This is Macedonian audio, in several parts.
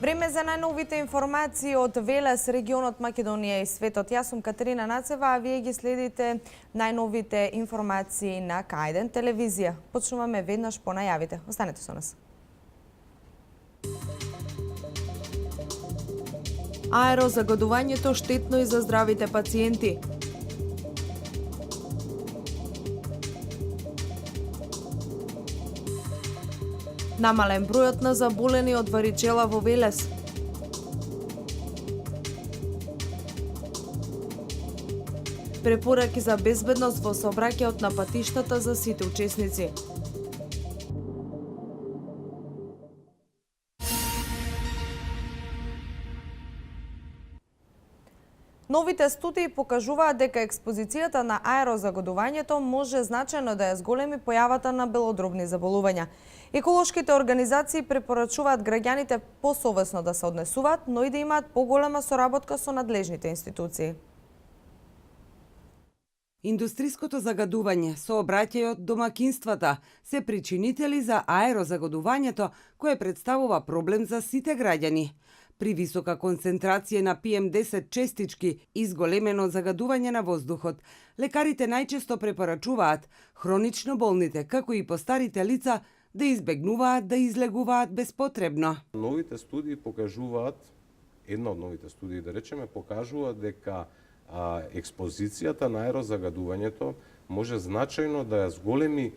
Време за најновите информации од Велес, регионот Македонија и светот. Јас сум Катерина Нацева, а вие ги следите најновите информации на К1 телевизија. Почнуваме веднаш по најавите. Останете со нас. Аерозагадувањето штетно и за здравите пациенти. Намален бројот на заболени од варичела во Велес. Препораки за безбедност во сообраќајот на патиштата за сите учесници. Новите студии покажуваат дека експозицијата на аерозагадувањето може значајно да ја зголеми појавата на белодробни заболувања. Еколошките организации препорачуваат граѓаните посовесно да се однесуваат, но и да имаат поголема соработка со надлежните институции. Индустриското загадување, сообраќајот, домакинствата се причинители за аерозагадувањето, кое представува проблем за сите граѓани. При висока концентрација на PM10 честички и зголемено загадување на воздухот, лекарите најчесто препорачуваат хронично болните, како и постарите лица, да избегнуваат да излегуваат безпотребно. Новите студии покажуваат, една од новите студии да речеме, покажува дека експозицијата на аерозагадувањето може значајно да ја зголеми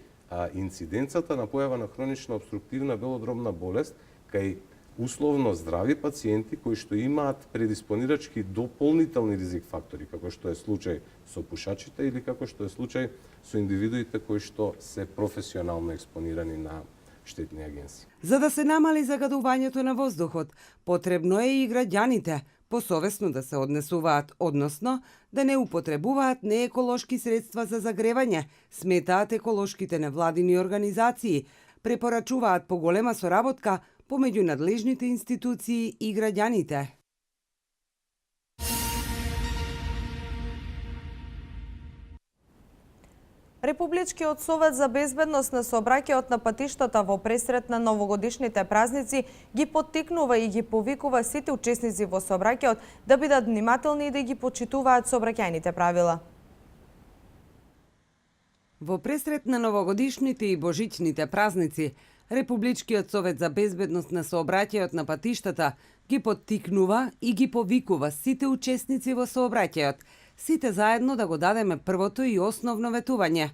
инциденцата на појава на хронична обструктивна белодробна болест кај условно здрави пациенти кои што имаат предиспонирачки дополнителни ризик фактори, како што е случај со пушачите или како што е случај со индивидуите кои што се професионално експонирани на штетни агенси. За да се намали загадувањето на воздухот, потребно е и граѓаните посовесно да се однесуваат, односно да не употребуваат нееколошки средства за загревање, сметаат еколошките невладини организации, препорачуваат поголема соработка помеѓу надлежните институции и граѓаните. Републичкиот совет за безбедност на сообраќајот на патиштата во пресрет на новогодишните празници ги поттикнува и ги повикува сите учесници во сообраќајот да бидат внимателни и да ги почитуваат сообраќајните правила. Во пресрет на новогодишните и божичните празници, Републичкиот совет за безбедност на сообраќајот на патиштата ги поттикнува и ги повикува сите учесници во сообраќајот, сите заедно да го дадеме првото и основно ветување,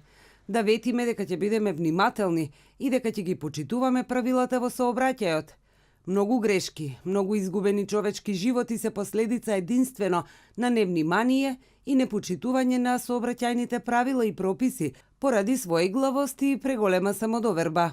да ветиме дека ќе бидеме внимателни и дека ќе ги почитуваме правилата во сообраќајот. Многу грешки, многу изгубени човечки животи се последица единствено на невнимание и непочитување на сообраќајните правила и прописи поради своеглавост и преголема самодоверба.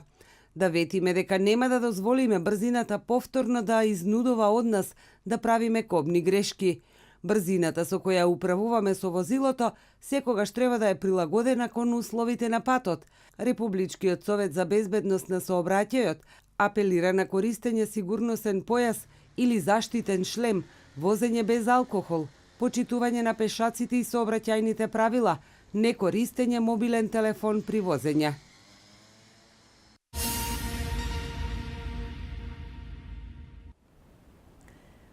Да ветиме дека нема да дозволиме брзината повторно да изнудува од нас да правиме кобни грешки. Брзината со која управуваме со возилото секогаш треба да е прилагодена кон условите на патот. Републичкиот совет за безбедност на сообраќајот апелира на користење сигурносен појас или заштитен шлем, возење без алкохол, почитување на пешаците и сообраќајните правила, не користење мобилен телефон при возење.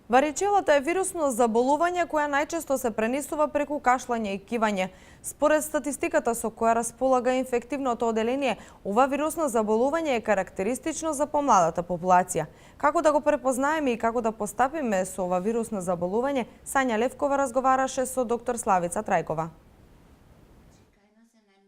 Варичелата е вирусно заболување која најчесто се пренесува преку кашлање и кивање. Според статистиката со која располага инфективното оделение, ова вирусно заболување е карактеристично за помладата популација. Како да го препознаеме и како да постапиме со ова вирусно заболување, Сања Левкова разговараше со доктор Славица Трајкова.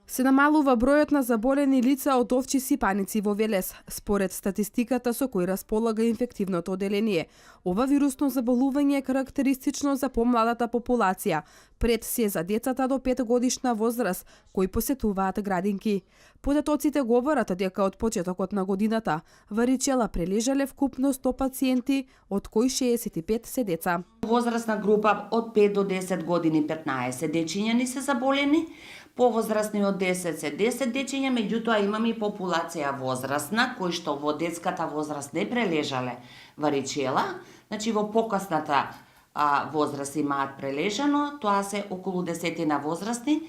Се намалува бројот на заболени лица од овчи сипаници во Велес, според статистиката со кој располага инфективното оделение. Ова вирусно заболување е карактеристично за помладата популација, пред се за децата до 5 годишна возраст, кои посетуваат градинки. Податоците говорат дека од почетокот на годината варичела прележале вкупно 100 пациенти, од кои 65 се деца. Возрастна група од 5 до 10 години 15 дечиња ни се заболени, повозрастни од 10 се 10 дечиња, меѓутоа имаме и популација возрастна, кои што во детската возраст не прележале варичела, значи во покасната возраст имаат прележано, тоа се околу 10 возрастни,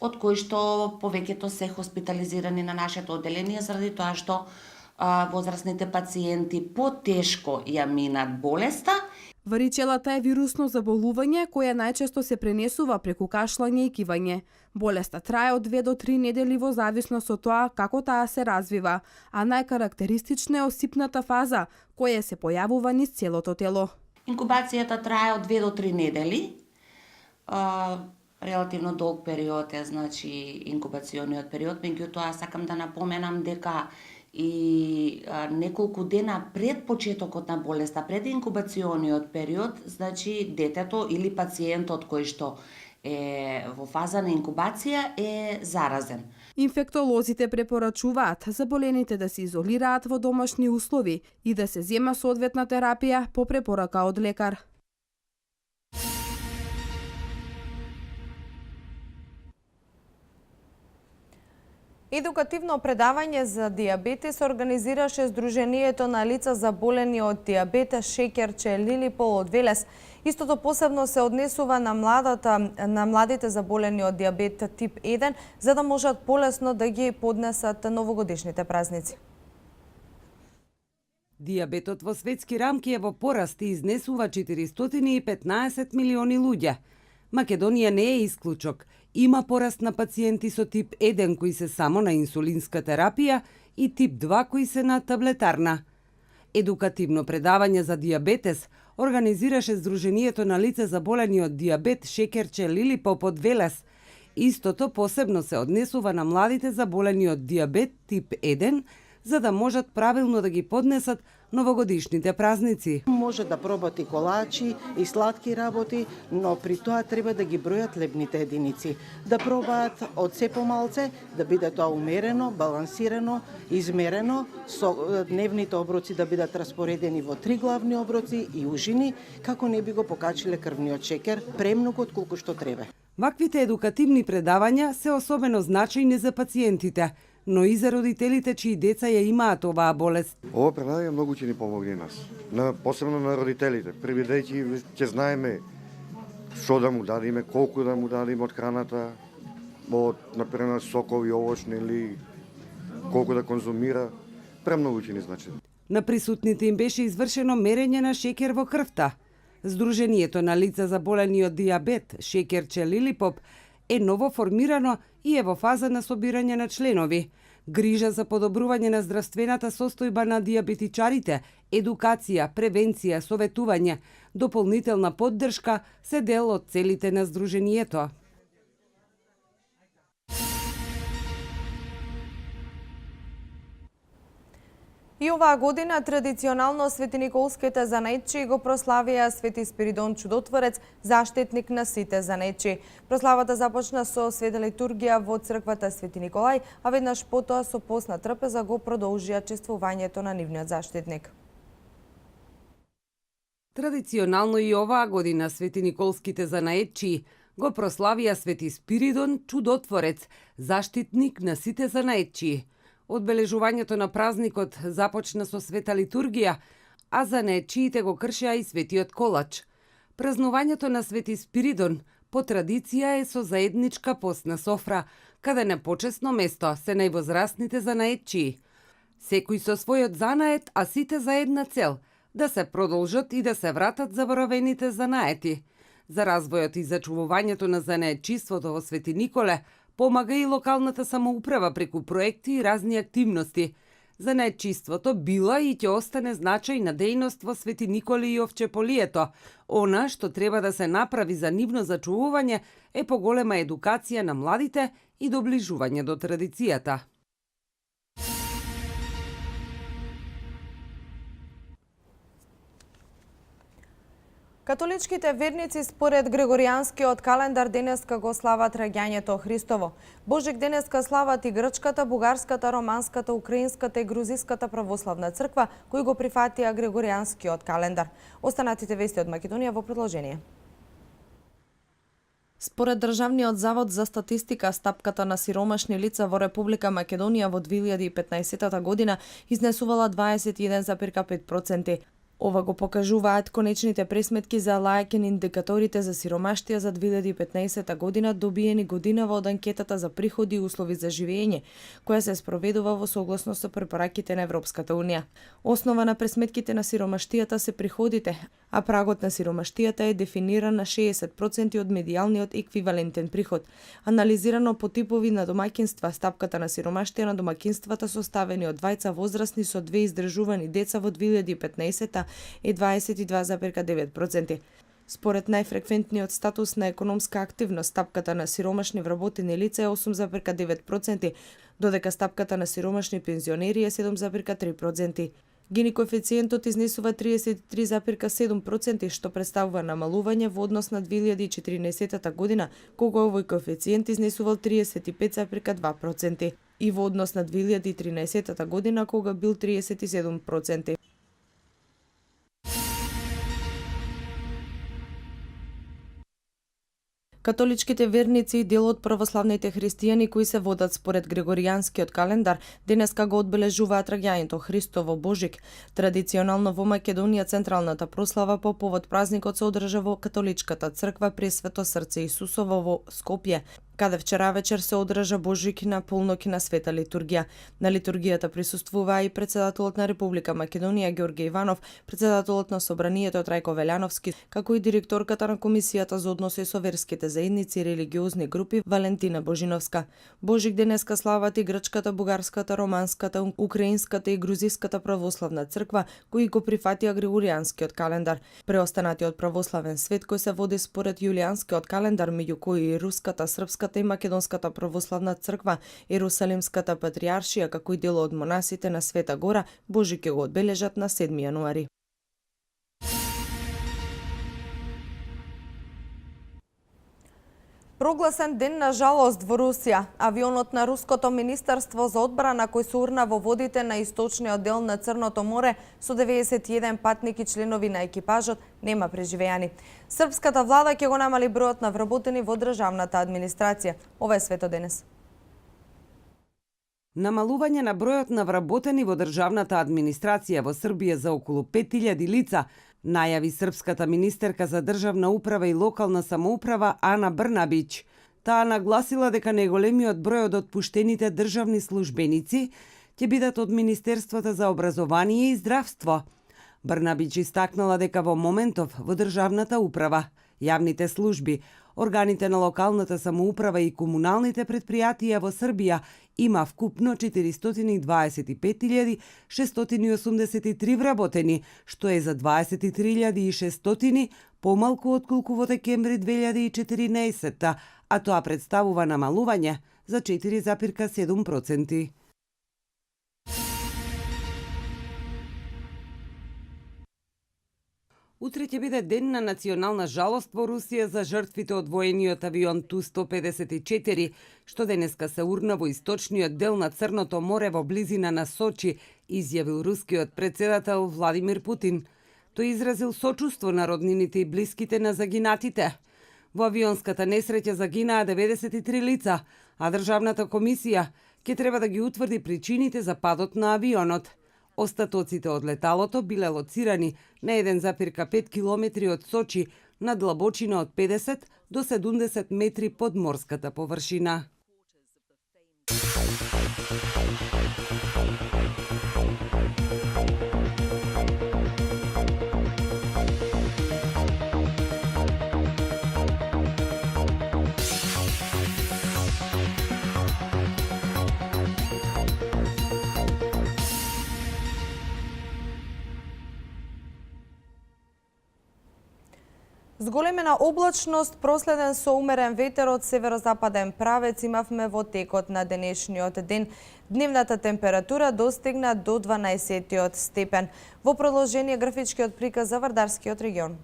од кои што повеќето се хоспитализирани на нашето оделение заради тоа што возрастните пациенти потешко ја минат болеста. Варичелата е вирусно заболување кое најчесто се пренесува преку кашлање и кивање. Болеста трае од 2 до 3 недели во зависност од тоа како таа се развива, а најкарактеристична е осипната фаза, која се појавува низ целото тело. Инкубацијата трае од 2 до 3 недели. Релативно долг период е, значи, инкубациониот период, меѓутоа сакам да напоменам дека и неколку дена пред почетокот на болеста, пред инкубациониот период, значи детето или пациентот кој што е во фаза на инкубација е заразен. Инфектолозите препорачуваат заболените да се изолираат во домашни услови и да се зема соодветна терапија по препорака од лекар. Едукативно предавање за диабетес организираше Сдруженијето на лица заболени од диабетес Шеќерче Лилипол од Велес. Истото посебно се однесува на младите заболени од диабет тип 1, за да можат полесно да ги поднесат новогодишните празници. Диабетот во светски рамки е во пораст и изнесува 415 милиони луѓе. Македонија не е исклучок. Има пораст на пациенти со тип 1 кои се само на инсулинска терапија и тип 2 кои се на таблетарна. Едукативно предавање за диабетес организираше Сдруженијето на лица заболени од диабет Шеќерче Лилипоп од Велес. Истото посебно се однесува на младите заболени од диабет тип 1, за да можат правилно да ги поднесат новогодишните празници. Може да пробати колачи и сладки работи, но при тоа треба да ги бројат лебните единици. Да пробаат од се помалце, да биде тоа умерено, балансирано, измерено, со дневните оброци да бидат распоредени во 3 главни оброци и ужини, како не би го покачиле крвниот шекер, премногу од колку што треба. Ваквите едукативни предавања се особено значајни за пациентите, но и за родителите чии деца ја имаат оваа болест. Ова предавање многу ќе ни помогне нас, посебно на родителите. Бидејќи ќе знаеме што да му дадиме, колку да му дадиме од храната, од например сокови, овочни или колку да конзумира, премногу ќе ни значи. На присутните им беше извршено мерење на шеќер во крвта. Сдруженијето на лица заболени од диабет Шеќерче Лилипоп е ново формирано и е во фаза на собирање на членови. Грижа за подобрување на здравствената состојба на диабетичарите, едукација, превенција, советување, дополнителна поддршка се дел од целите на Сдруженијето. И оваа година традиционално светиниколските занајчи го прославија Свети Спиридон Чудотворец, заштитник на сите занајчи. Прославата започна со света литургија во црквата Свети Николај, а веднаш потоа со постна трпеза го продолжија чествувањето на нивниот заштитник. Традиционално и оваа година светиниколските занајчи го прославија Свети Спиридон Чудотворец, заштитник на сите занајчи. Одбележувањето на празникот започна со света литургија, а занајчиите го кршеа и светиот колач. Празнувањето на Свети Спиридон по традиција е со заедничка постна софра, каде на почесно место се највозрастните занајчи. Секој со својот занает, а сите за една цел – да се продолжат и да се вратат заборавените занаети. За развојот и зачувувањето на занаетчиството во Свети Николе помага и локалната самоуправа преку проекти и разни активности. Занаетчиството била и ќе остане значајна дејност во Свети Николи и Овчеполието. Она што треба да се направи за нивно зачувување е поголема едукација на младите и доближување до традицијата. Католичките верници според Григоријанскиот календар денеска го слават раѓањето Христово. Божик денеска слават и грчката, бугарската, романската, украинската и грузиската православна црква, кои го прифатија Григоријанскиот календар. Останатите вести од Македонија во продолжение. Според Државниот завод за статистика, стапката на сиромашни лица во Република Македонија во 2015 година изнесувала 21,5%. Ова го покажуваат конечните пресметки за лајкен индикаторите за сиромаштија за 2015 година, добиени годинава од анкетата за приходи и услови за живење, која се спроведува во согласност со препораките на Европската Унија. Основа на пресметките на сиромаштијата се приходите, а прагот на сиромаштијата е дефиниран на 60% од медијалниот еквивалентен приход. Анализирано по типови на домаќинства, стапката на сиромаштија на домаќинствата составени од двајца возрастни со 2 издржувани деца во 2015 е 22,9%. Според најфреквентниот статус на економска активност, стапката на сиромашни вработени лица е 8,9%, додека стапката на сиромашни пензионери е 7,3%. Гини коефициентот изнесува 33,7%, што представува намалување во однос на 2014 година, кога овој коефициент изнесувал 35,2%, и во однос на 2013 година, кога бил 37%. Католичките верници и дел од православните христијани кои се водат според Григоријанскиот календар денеска го одбележуваат раѓањето Христово Божик. Традиционално во Македонија централната прослава по повод празникот се одржа во католичката црква Пресвето срце Исусово во Скопје, каде вчера вечер се одржа Божик на полноќ на света литургија. На литургијата присуствуваа и председателот на Република Македонија Ѓорѓе Иванов, председателот на Собранието Трајко Велјановски, како и директорката на Комисијата за односи со верските заедници и религиозни групи Валентина Божиновска. Божик денеска слават и грчката, бугарската, романската, украинската и грузиската православна црква, кои го прифатија Григоријанскиот календар. Преостанатиот православен свет кој се води според Јулијанскиот календар, меѓу кои и руската, српската и македонската православна црква, Ерусалимската патриаршија, како и дел од монасите на Света Гора, Божик ќе го одбележат на 7 јануари. Прогласен ден на жалост во Русија. Авионот на Руското министерство за одбрана кој се урна во водите на источниот дел на Црното море со 91 патник и членови на екипажот нема преживеани. Српската влада ќе го намали бројот на вработени во државната администрација. Ова е свето денес. Намалување на бројот на вработени во државната администрација во Србија за околу 5000 лица најави српската министерка за државна управа и локална самоуправа Ана Брнабич. Таа нагласила дека најголемиот број од отпуштените државни службеници ќе бидат од Министерството за образование и здравство. Брнабич истакнала дека во моментов во државната управа, јавните служби, органите на локалната самоуправа и комуналните предпријатија во Србија има вкупно 425.683 вработени, што е за 23.600 помалку отколку во декември 2014, а тоа представува намалување за 4,7%. Утре ќе биде ден на национална жалост во Русија за жртвите од воениот авион Ту-154, што денеска се урна во источниот дел на Црното море во близина на Сочи, изјавил рускиот председател Владимир Путин. Тој изразил сочувство на роднините и блиските на загинатите. Во авионската несреќа загинаа 93 лица, а Државната комисија ќе треба да ги утврди причините за падот на авионот. Остатоците од леталото биле лоцирани на 1,5 километри од Сочи на длабочина од 50 до 70 метри под морската површина. Зголемена облачност, проследен со умерен ветер од северозападен правец, имавме во текот на денешниот ден. Дневната температура достигна до 12 степен. Во продолжение графичкиот приказ за Вардарскиот регион.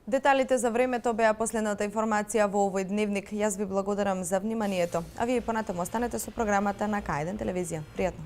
Деталите за времето беа последната информација во овој дневник. Јас ви благодарам за вниманието. А вие понатаму останете со програмата на К1 телевизија. Пријатно.